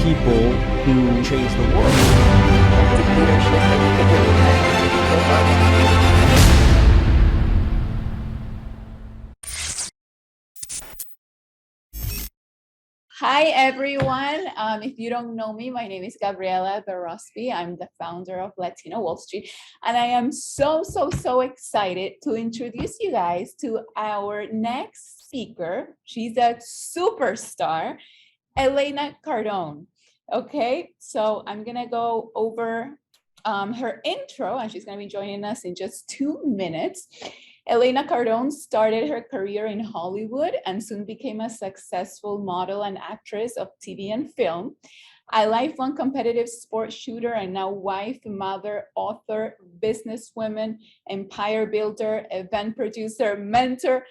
people who change the world. Leadership that you could really have. Hi, everyone. If you don't know me, my name is Gabriela Berospi. I'm the founder of Latino Wall Street. And I am so excited to introduce you guys to our next speaker. She's a superstar, Elena Cardone. Okay, so I'm going to go over her intro, and she's going to be joining us in just 2 minutes. Elena Cardone started her career in Hollywood and soon became a successful model and actress of TV and film, a lifelong competitive sport shooter, and now wife, mother, author, businesswoman, empire builder, event producer, mentor,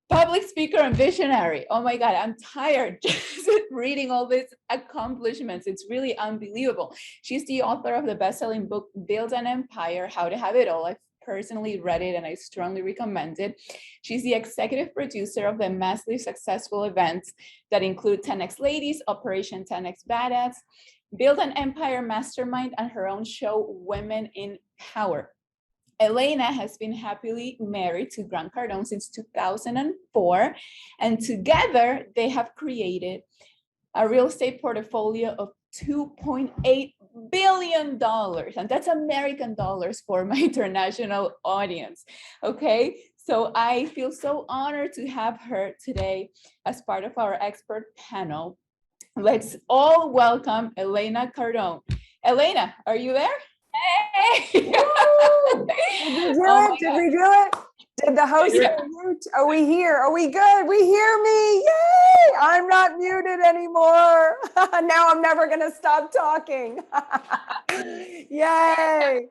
public speaker, and visionary. Oh my God, I'm tired just reading all these accomplishments. It's really unbelievable. She's the author of the best-selling book, Build an Empire, How to Have It All. I've personally read it and I strongly recommend it. She's the executive producer of the massively successful events that include 10X Ladies, Operation 10X Badass, Build an Empire Mastermind, and her own show, Women in Power. Elena has been happily married to Grant Cardone since 2004, and together they have created a real estate portfolio of $2.8 billion. And that's American dollars for my international audience. Okay, so I feel so honored to have her today as part of our expert panel. Let's all welcome Elena Cardone. Elena, are you there? Hey! Did we do it? Did we do it? Did the host mute? Are we here? Are we good? We hear me? Yay! I'm not muted anymore. Now I'm never going to stop talking. Yay!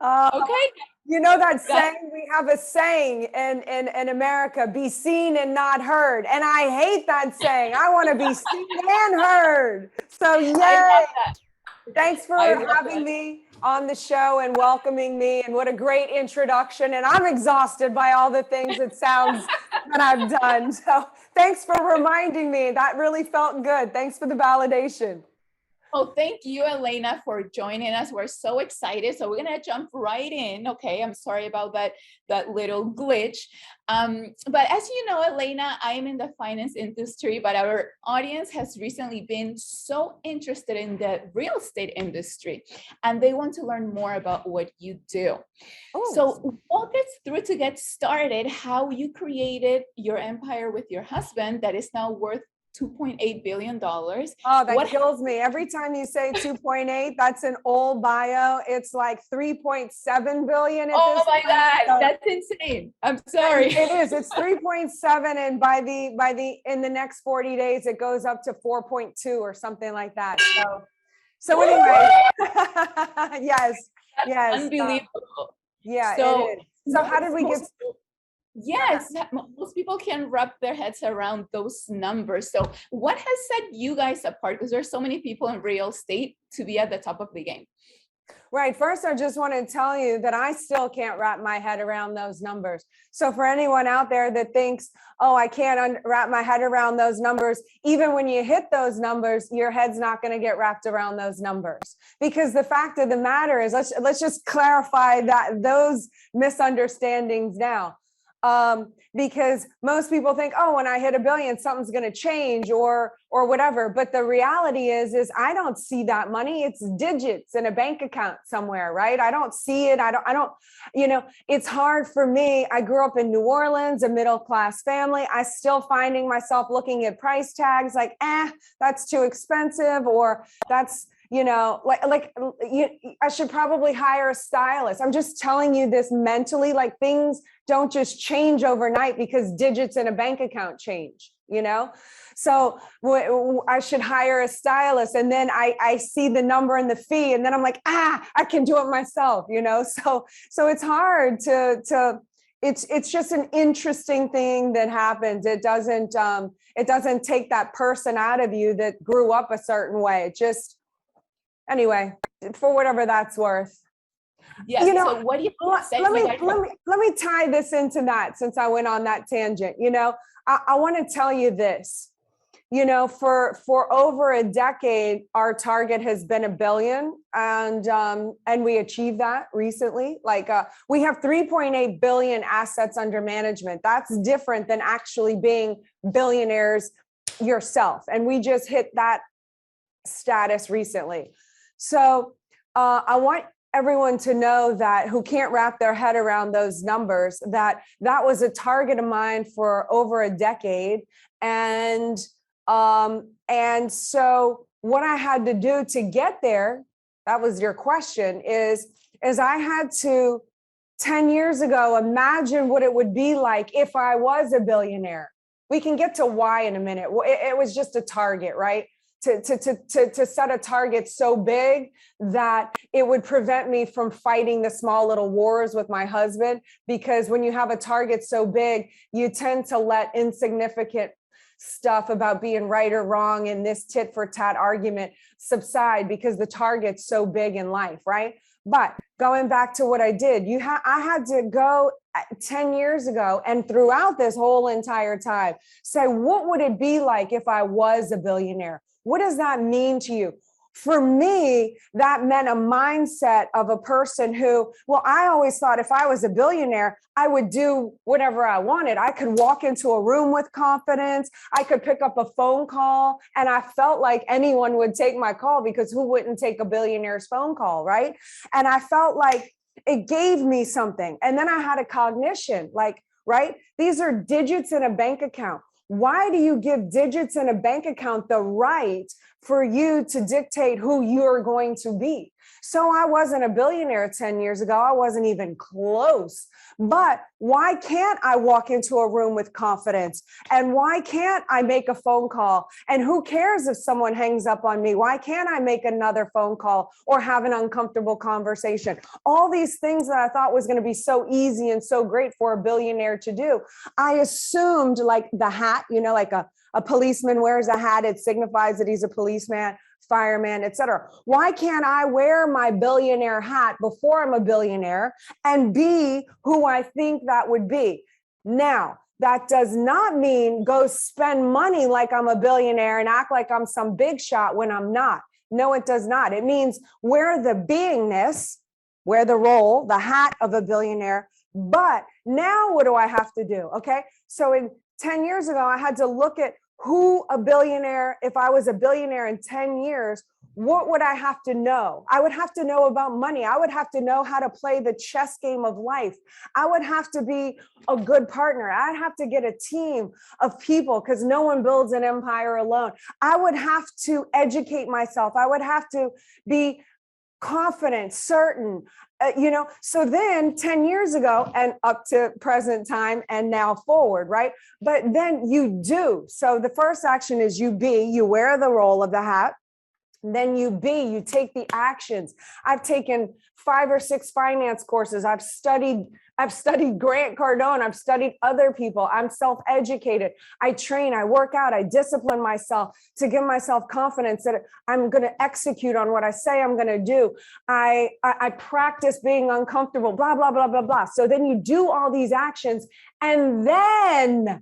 Okay. You know that saying, we have a saying in America, be seen and not heard. And I hate that saying. I want to be seen and heard. So yay! Thanks for having me on the show and welcoming me, and what a great introduction. And I'm exhausted by all the things it sounds that I've done. So thanks for reminding me. That really felt good. Thanks for the validation. Oh, thank you, Elena, for joining us. We're so excited. So we're going to jump right in. Okay, I'm sorry about that little glitch. But as you know, Elena, I am in the finance industry, but our audience has recently been so interested in the real estate industry, and they want to learn more about what you do. Oh. So walk us through, to get started, how you created your empire with your husband that is now worth $2.8 billion. Oh, that kills me. Every time you say 2.8, that's an old bio. It's like 3.7 billion. Oh my God, so that's insane. I'm sorry. It is. It's 3.7, and in the next 40 days, it goes up to 4.2 or something like that. So anyway, yes. Unbelievable. Yeah. So it is. So how did we get? Yes, most people can wrap their heads around those numbers. So what has set you guys apart? Because there's so many people in real estate to be at the top of the game. Right. First, I just want to tell you that I still can't wrap my head around those numbers. So for anyone out there that thinks, oh, I can't wrap my head around those numbers, even when you hit those numbers, your head's not going to get wrapped around those numbers. Because the fact of the matter is, let's just clarify those misunderstandings now. Because most people think, oh, when I hit $1 billion, something's going to change or whatever. But the reality is I don't see that money. It's digits in a bank account somewhere, right? I don't see it. I don't, it's hard for me. I grew up in New Orleans, a middle-class family. I still finding myself looking at price tags like, that's too expensive, or that's, I should probably hire a stylist. I'm just telling you this mentally, like things don't just change overnight because digits in a bank account change, So I should hire a stylist, and then I see the number and the fee, and then I'm like, I can do it myself, So it's hard to it's just an interesting thing that happens. It doesn't take that person out of you that grew up a certain way. It just, anyway, for whatever that's worth. Yes. So what do you say? Let me tie this into that, since I went on that tangent. I want to tell you this. you know, for over a decade, our target has been 1 billion, and we achieved that recently. Like we have 3.8 billion assets under management. That's different than actually being billionaires yourself. And we just hit that status recently. So I want everyone to know that who can't wrap their head around those numbers, that was a target of mine for over a decade. And so what I had to do to get there, that was your question, is I had to 10 years ago imagine what it would be like if I was a billionaire. We can get to why in a minute. It was just a target, right? To set a target so big that it would prevent me from fighting the small little wars with my husband. Because when you have a target so big, you tend to let insignificant stuff about being right or wrong in this tit for tat argument subside because the target's so big in life, right? But going back to what I did, I had to go 10 years ago and throughout this whole entire time say, what would it be like if I was a billionaire? What does that mean to you? For me, that meant a mindset of a person who, well, I always thought if I was a billionaire, I would do whatever I wanted. I could walk into a room with confidence. I could pick up a phone call, and I felt like anyone would take my call because who wouldn't take a billionaire's phone call, right? And I felt like it gave me something. And then I had a cognition, like, right? These are digits in a bank account. Why do you give digits in a bank account the right for you to dictate who you're going to be? So I wasn't a billionaire 10 years ago. I wasn't even close. But why can't I walk into a room with confidence? And why can't I make a phone call? And who cares if someone hangs up on me? Why can't I make another phone call or have an uncomfortable conversation? All these things that I thought was going to be so easy and so great for a billionaire to do. I assumed, like the hat, you know, like a policeman wears a hat. It signifies that he's a policeman, fireman, etc. Why can't I wear my billionaire hat before I'm a billionaire and be who I think that would be? Now, that does not mean go spend money like I'm a billionaire and act like I'm some big shot when I'm not. No, it does not. It means wear the beingness, wear the role, the hat of a billionaire. But now what do I have to do? Okay. So 10 years ago, I had to look at who a billionaire, if I was a billionaire in 10 years, what would I have to know? I would have to know about money. I would have to know how to play the chess game of life. I would have to be a good partner. I'd have to get a team of people because no one builds an empire alone. I would have to educate myself. I would have to be confident, certain, so then 10 years ago and up to present time and now forward, right? But then you do. So the first action is you wear the role of the hat. Then you take the actions. I've taken 5 or 6 finance courses. I've studied Grant Cardone. I've studied other people. I'm self-educated. I train, I work out, I discipline myself to give myself confidence that I'm going to execute on what I say I'm going to do. I practice being uncomfortable, blah, blah, blah, blah, blah. So then you do all these actions and then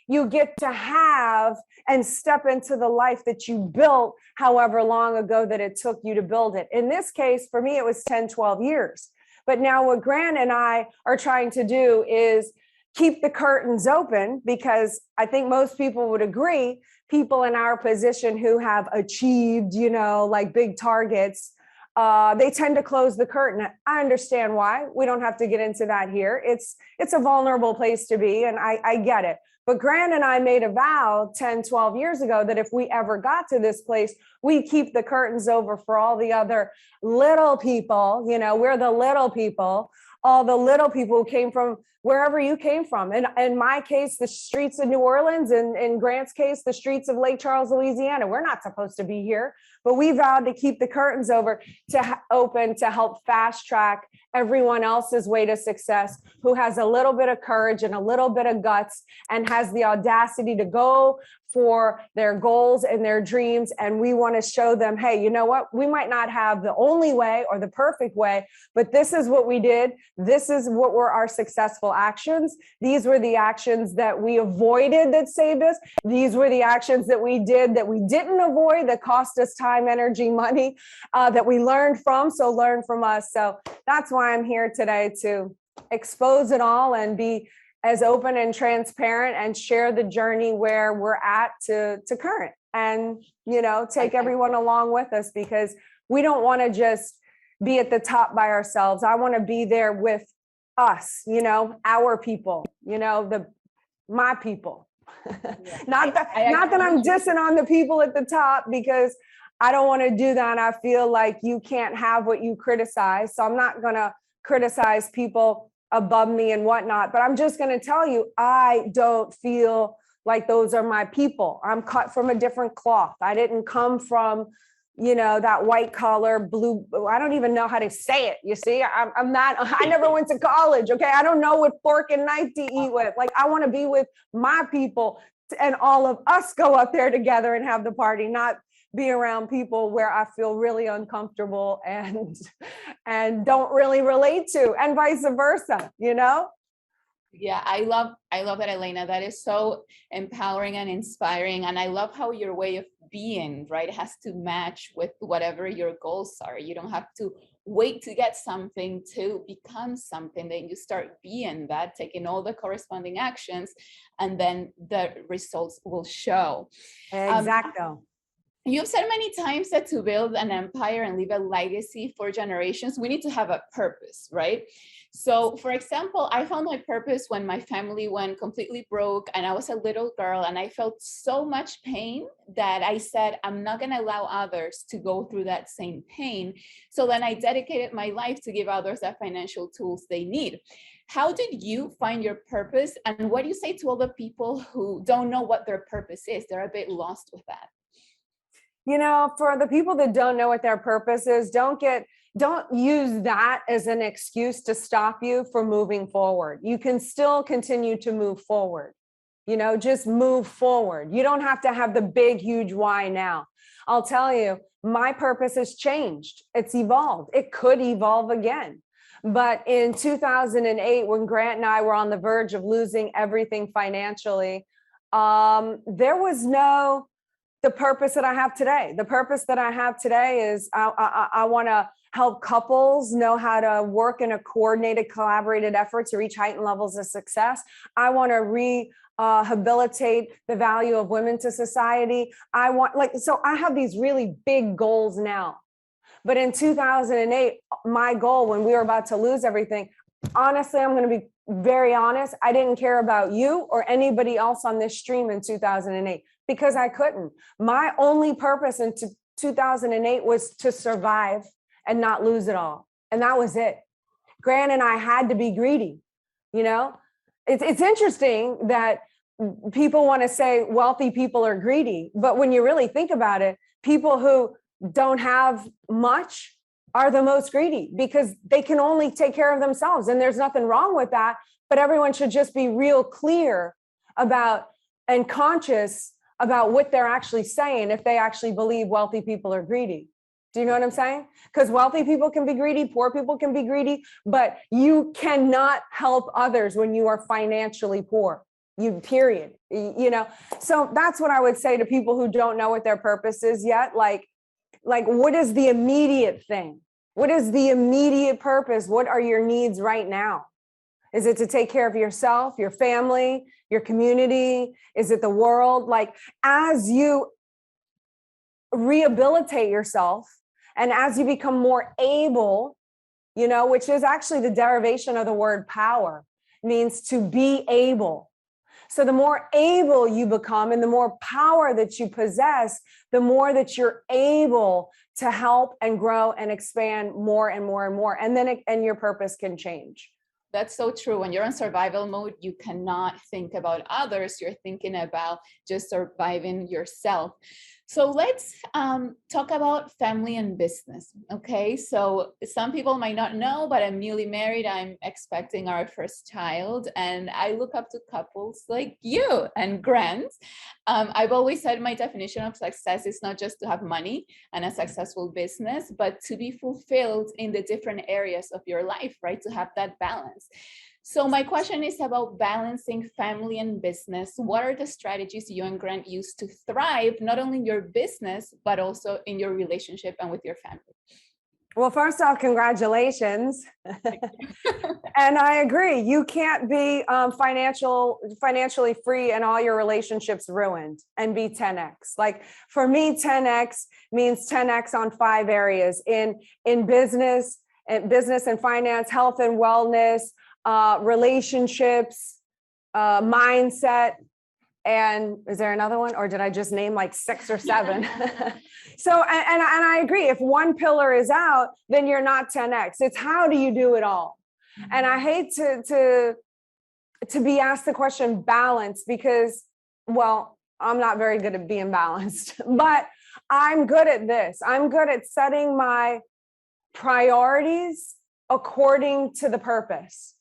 you get to have and step into the life that you built however long ago that it took you to build it. In this case, for me, it was 10, 12 years. But now what Grant and I are trying to do is keep the curtains open, because I think most people would agree, people in our position who have achieved, like big targets, they tend to close the curtain. I understand why. We don't have to get into that here. It's a vulnerable place to be, and I get it. But Grant and I made a vow 10, 12 years ago that if we ever got to this place, we keep the curtains over for all the other little people. We're the little people, all the little people who came from wherever you came from. And in my case, the streets of New Orleans, and in Grant's case, the streets of Lake Charles, Louisiana. We're not supposed to be here, but we vowed to keep the curtains open to help fast track everyone else's way to success who has a little bit of courage and a little bit of guts and has the audacity to go for their goals and their dreams. And we want to show them, hey, you know what? We might not have the only way or the perfect way, but this is what we did. This is what were our successful actions. These were the actions that we avoided that saved us. These were the actions that we did that we didn't avoid, that cost us time, energy, money, that we learned from. So learn from us. So that's why I'm here today, to expose it all and be as open and transparent and share the journey where we're at to current, and, you know, take everyone along with us, because we don't want to just be at the top by ourselves. I want to be there with us, you know, our people, you know, my people. Not that I'm dissing on the people at the top, because I don't want to do that. I feel like you can't have what you criticize. So I'm not going to criticize people above me and whatnot, but I'm just going to tell you, I don't feel like those are my people. I'm cut from a different cloth. I didn't come from, you know, that white collar blue. I don't even know how to say it. You see, I'm not, I never went to college. Okay. I don't know what fork and knife to eat with. Like, I want to be with my people, and all of us go up there together and have the party, not be around people where I feel really uncomfortable and don't really relate to, and vice versa, you know? Yeah, I love that, Elena. That is so empowering and inspiring. And I love how your way of being, right, has to match with whatever your goals are. You don't have to wait to get something to become something. Then you start being that, taking all the corresponding actions, and then the results will show. Exacto. You've said many times that to build an empire and leave a legacy for generations, we need to have a purpose, right? So, for example, I found my purpose when my family went completely broke and I was a little girl, and I felt so much pain that I said, I'm not going to allow others to go through that same pain. So then I dedicated my life to give others the financial tools they need. How did you find your purpose? And what do you say to all the people who don't know what their purpose is? They're a bit lost with that. You know, for the people that don't know what their purpose is, don't use that as an excuse to stop you from moving forward. You can still continue to move forward. You know, just move forward. You don't have to have the big, huge why now. I'll tell you, my purpose has changed. It's evolved. It could evolve again. But in 2008, when Grant and I were on the verge of losing everything financially, there was no the purpose that I have today. The purpose that I have today is I want to help couples know how to work in a coordinated, collaborated effort to reach heightened levels of success. I want to rehabilitate the value of women to society. So I have these really big goals now. But in 2008, my goal, when we were about to lose everything, honestly, I'm going to be very honest, I didn't care about you or anybody else on this stream in 2008. Because I couldn't. My only purpose in 2008 was to survive and not lose it all. And that was it. Grant and I had to be greedy. You know, it's interesting that people want to say wealthy people are greedy. But when you really think about it, people who don't have much are the most greedy, because they can only take care of themselves. And there's nothing wrong with that. But everyone should just be real clear about and conscious about what they're actually saying if they actually believe wealthy people are greedy. Do you know what I'm saying? Because wealthy people can be greedy, poor people can be greedy, but you cannot help others when you are financially poor. Period. You know, so that's what I would say to people who don't know what their purpose is yet. Like what is the immediate thing? What is the immediate purpose? What are your needs right now? Is it to take care of yourself, your family, your community? Is it the world? Like, as you rehabilitate yourself and as you become more able, you know, which is actually the derivation of the word power, means to be able. So the more able you become and the more power that you possess, the more that you're able to help and grow and expand more and more and more. And then your purpose can change. That's so true. When you're in survival mode, you cannot think about others. You're thinking about just surviving yourself. So let's talk about family and business. Okay, so some people might not know, but I'm newly married. I'm expecting our first child, and I look up to couples like you and Grant. I've always said my definition of success is not just to have money and a successful business, but to be fulfilled in the different areas of your life, right? To have that balance. So my question is about balancing family and business. What are the strategies you and Grant use to thrive, not only in your business, but also in your relationship and with your family? Well, first off, congratulations. And I agree. You can't be financially free and all your relationships ruined and be 10x. Like for me, 10x means 10x on 5 areas in business and finance, health and wellness, relationships, mindset. And is there another one, or did I just name like 6 or 7? So, and I agree. If one pillar is out, then you're not 10x. It's how do you do it all? And I hate to be asked the question balance because, well, I'm not very good at being balanced, but I'm good at this. I'm good at setting my priorities according to the purpose.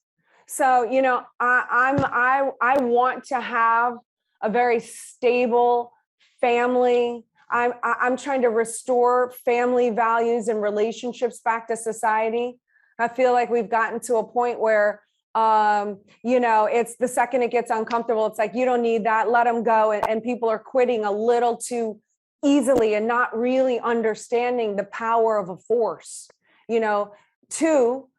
So, you know, I want to have a very stable family. I'm trying to restore family values and relationships back to society. I feel like we've gotten to a point where, you know, it's the second it gets uncomfortable, it's like, you don't need that, let them go. And people are quitting a little too easily and not really understanding the power of a force. You know, 2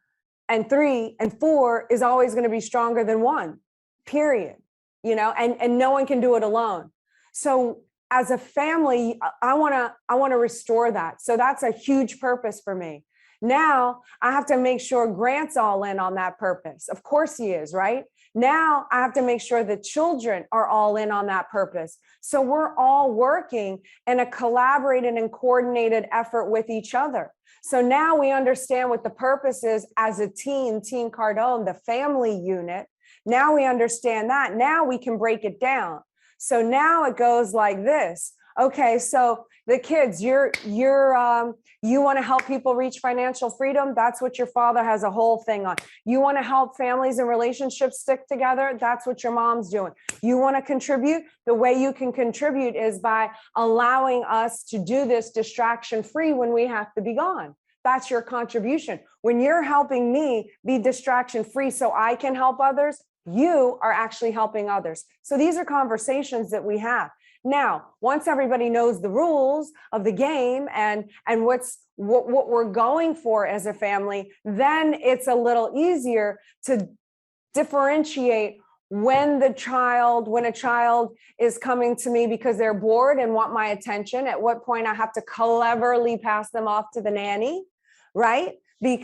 and 3 and 4 is always going to be stronger than 1, period. You know, and no one can do it alone. So as a family, I want to restore that. So that's a huge purpose for me. Now I have to make sure Grant's all in on that purpose. Of course he is, right? Now I have to make sure the children are all in on that purpose. So we're all working in a collaborated and coordinated effort with each other. So now we understand what the purpose is as a team, Team Cardone, the family unit. Now we understand that. Now we can break it down. So now it goes like this. Okay, so the kids, you want to help people reach financial freedom. That's what your father has a whole thing on. You want to help families and relationships stick together. That's what your mom's doing. You want to contribute. The way you can contribute is by allowing us to do this distraction free when we have to be gone. That's your contribution. When you're helping me be distraction free so I can help others, you are actually helping others. So these are conversations that we have. Now, once everybody knows the rules of the game and what we're going for as a family, then it's a little easier to differentiate when a child is coming to me because they're bored and want my attention, at what point I have to cleverly pass them off to the nanny, right?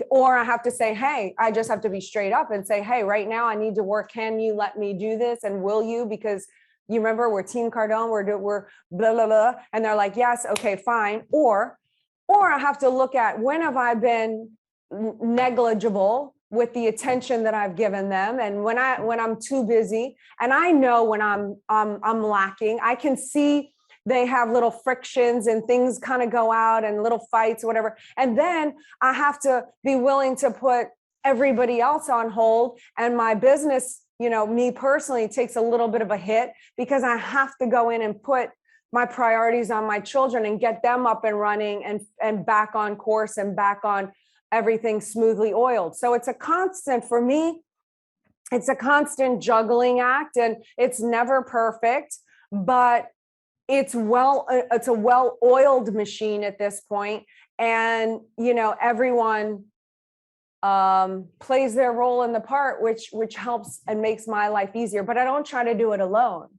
Or I have to say, hey, I just have to be straight up and say, hey, right now I need to work. Can you let me do this? And will you? Because you remember we're Team Cardone, we're blah, blah, blah. And they're like, yes, okay, fine. Or I have to look at when have I been negligible with the attention that I've given them. And when I'm too busy, and I know when I'm lacking, I can see they have little frictions and things kind of go out and little fights or whatever. And then I have to be willing to put everybody else on hold. And my business, you know, me personally, takes a little bit of a hit because I have to go in and put my priorities on my children and get them up and running and back on course and back on everything smoothly oiled. So it's a constant for me. It's a constant juggling act and it's never perfect, but it's a well-oiled machine at this point. And, you know, everyone plays their role in the part, which helps and makes my life easier, but I don't try to do it alone.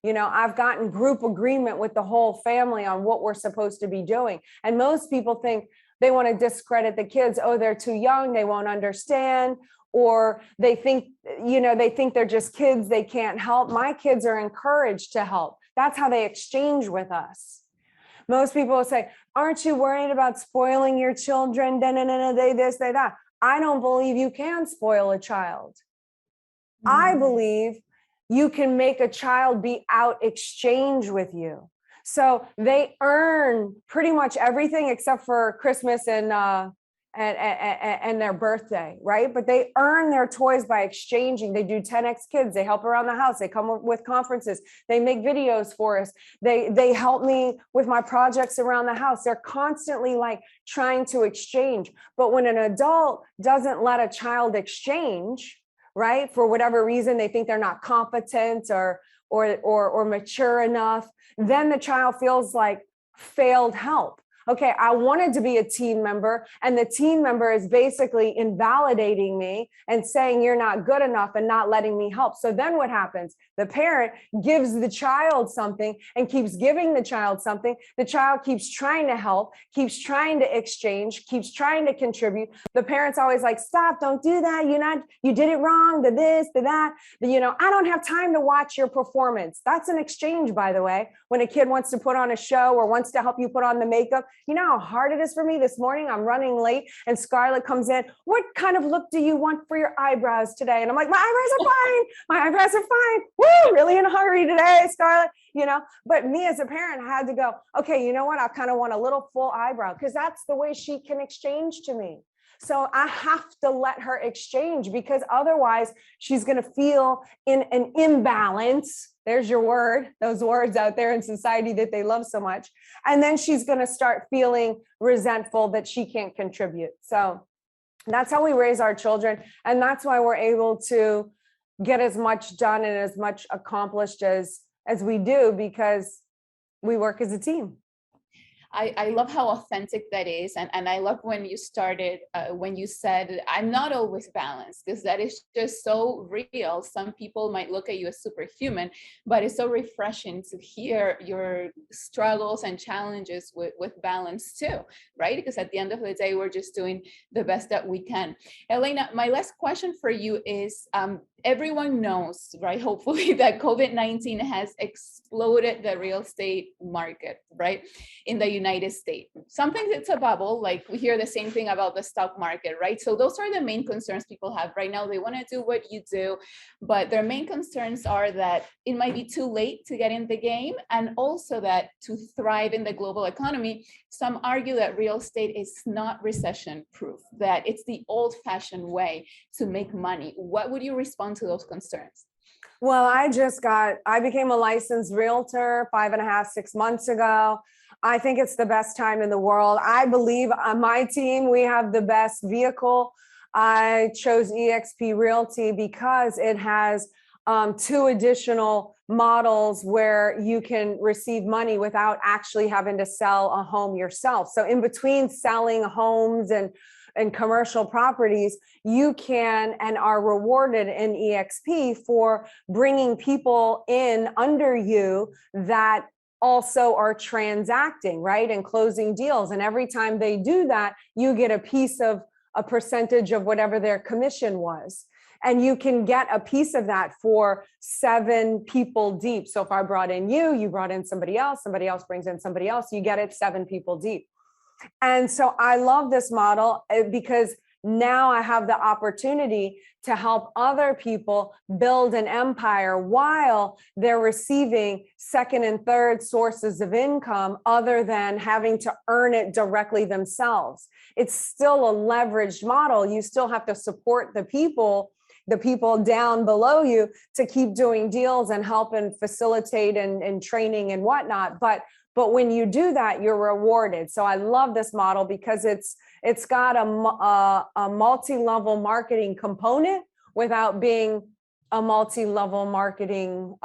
You know, I've gotten group agreement with the whole family on what we're supposed to be doing. And most people think they want to discredit the kids. Oh, they're too young. They won't understand. Or they think they're just kids. They can't help. My kids are encouraged to help. That's how they exchange with us. Most people will say, aren't you worried about spoiling your children? They this, they that. I don't believe you can spoil a child. I believe you can make a child be out exchange with you. So they earn pretty much everything except for Christmas and their birthday, right? But they earn their toys by exchanging. They do 10X Kids. They help around the house. They come with conferences. They make videos for us. They help me with my projects around the house. They're constantly like trying to exchange. But when an adult doesn't let a child exchange, right, for whatever reason, they think they're not competent or mature enough, then the child feels like failed help. Okay, I wanted to be a team member, and the team member is basically invalidating me and saying you're not good enough and not letting me help. So then what happens? The parent gives the child something and keeps giving the child something. The child keeps trying to help, keeps trying to exchange, keeps trying to contribute. The parent's always like, stop, don't do that. You did it wrong, the this, the that. I don't have time to watch your performance. That's an exchange, by the way. When a kid wants to put on a show or wants to help you put on the makeup, you know how hard it is for me this morning? I'm running late and Scarlett comes in. What kind of look do you want for your eyebrows today? And I'm like, my eyebrows are fine. My eyebrows are fine. Woo, really in a hurry today, Scarlett. But me as a parent had to go, okay, you know what? I kind of want a little full eyebrow because that's the way she can exchange to me. So I have to let her exchange because otherwise she's going to feel in an imbalance. There's your word, those words out there in society that they love so much. And then she's going to start feeling resentful that she can't contribute. So that's how we raise our children. And that's why we're able to get as much done and as much accomplished as we do, because we work as a team. I love how authentic that is. And I love when you started, when you said, I'm not always balanced, because that is just so real. Some people might look at you as superhuman, but it's so refreshing to hear your struggles and challenges with balance too, right? Because at the end of the day, we're just doing the best that we can. Elena, my last question for you is, everyone knows, right, hopefully, that COVID-19 has exploded the real estate market, right, in the United States. Some things it's a bubble, like we hear the same thing about the stock market, right? So those are the main concerns people have right now. They want to do what you do, but their main concerns are that it might be too late to get in the game, and also that to thrive in the global economy, some argue that real estate is not recession proof, that it's the old-fashioned way to make money. What would you respond to those concerns? Well, I became a licensed realtor 5.5, 6 months ago. I think it's the best time in the world. I believe on my team, we have the best vehicle. I chose eXp Realty because it has 2 additional models where you can receive money without actually having to sell a home yourself. So in between selling homes and commercial properties, you can and are rewarded in eXp for bringing people in under you that also are transacting, right, and closing deals. And every time they do that, you get a percentage of whatever their commission was. And you can get a piece of that for 7 people deep. So if I brought in you brought in somebody else brings in somebody else, you get it 7 people deep. And so I love this model because now I have the opportunity to help other people build an empire while they're receiving 2nd and 3rd sources of income other than having to earn it directly themselves. It's still a leveraged model. You still have to support the people down below you to keep doing deals and help and facilitate and training and whatnot. But when you do that, you're rewarded. So I love this model because it's got a multi-level marketing component without being a multi-level marketing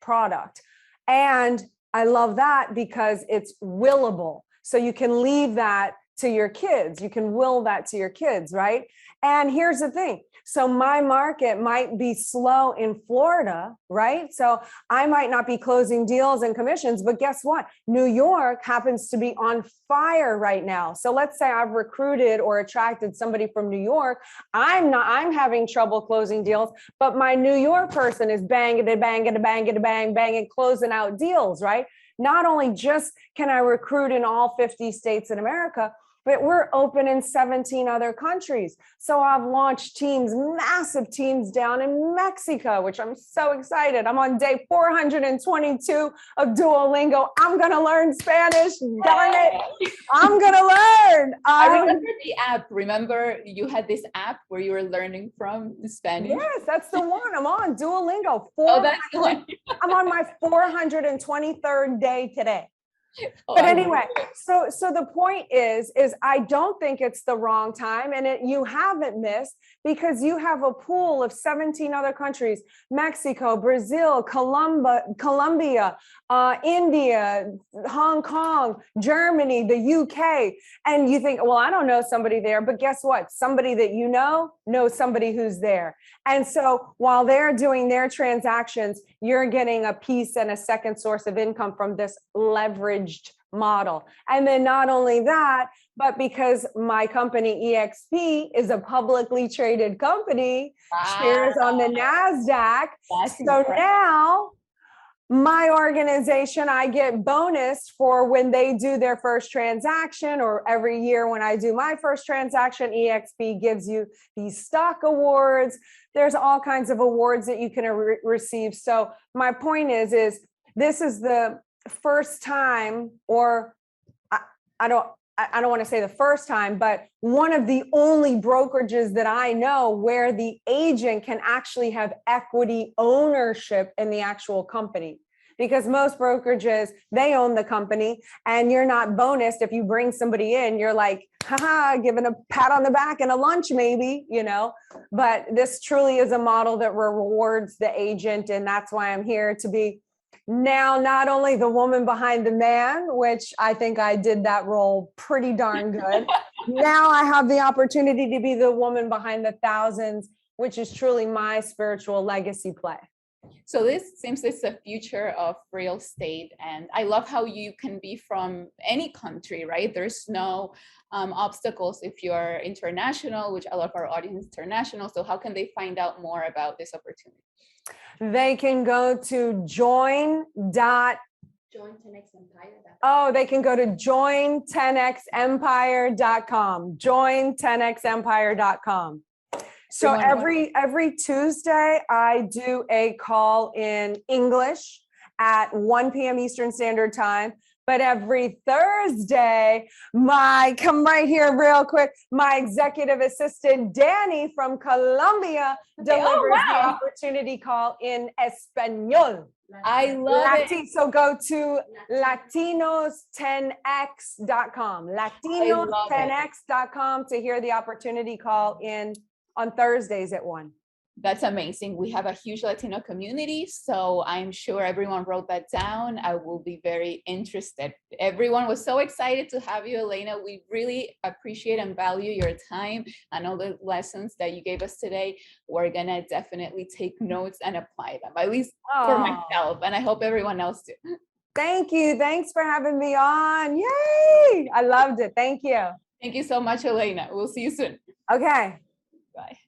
product. And I love that because it's willable. So you can leave that to your kids. You can will that to your kids, right? And here's the thing. So my market might be slow in Florida, right? So I might not be closing deals and commissions, but guess what? New York happens to be on fire right now. So let's say I've recruited or attracted somebody from New York. I'm having trouble closing deals, but my New York person is banging, closing out deals, right? Not only just can I recruit in all 50 states in America, but we're open in 17 other countries. So I've launched teams, massive teams down in Mexico, which I'm so excited. I'm on day 422 of Duolingo. I'm going to learn Spanish. Darn it. I'm going to learn. I remember the app. Remember you had this app where you were learning from Spanish? Yes, that's the one. I'm on Duolingo. Oh, that's the one. I'm on my 423rd day today. Oh, But anyway, so the point is I don't think it's the wrong time, and you haven't missed, because you have a pool of 17 other countries: Mexico, Brazil, Colombia, India, Hong Kong, Germany, the UK. And you think, well, I don't know somebody there, but guess what? Somebody that you know knows somebody who's there. And so while they're doing their transactions, you're getting a piece and a second source of income from this leveraged model. And then not only that, but because my company EXP is a publicly traded company, shares on the NASDAQ. So now my organization, I get bonus for when they do their first transaction, or every year when I do my first transaction, EXP gives you these stock awards. There's all kinds of awards that you can receive. So my point is this is the first time, or I don't want to say the first time, but one of the only brokerages that I know where the agent can actually have equity ownership in the actual company. Because most brokerages, they own the company, and you're not bonused if you bring somebody in. You're like, haha, giving a pat on the back and a lunch maybe, but this truly is a model that rewards the agent. And that's why I'm here to be now not only the woman behind the man, which I think I did that role pretty darn good. Now I have the opportunity to be the woman behind the thousands, which is truly my spiritual legacy play. So this seems it's the future of real estate. And I love how you can be from any country, right? There's no obstacles if you're international, which a lot of our audience is international. So how can they find out more about this opportunity? They can go to they can go to join10xempire.com, join10xempire.com. So every Tuesday, I do a call in English at 1 p.m. Eastern Standard Time. But every Thursday, come right here real quick, my executive assistant, Danny from Colombia, delivers the opportunity call in Espanol. I love it. So go to latinos10x.com, latinos10x.com to hear the opportunity call on Thursdays at 1. That's amazing. We have a huge Latino community, so I'm sure everyone wrote that down. I will be very interested. Everyone was so excited to have you, Elena. We really appreciate and value your time and all the lessons that you gave us today. We're gonna definitely take notes and apply them, at least for myself, and I hope everyone else too. Thank you. Thanks for having me on. Yay! I loved it. Thank you. Thank you so much, Elena. We'll see you soon. Okay. Bye.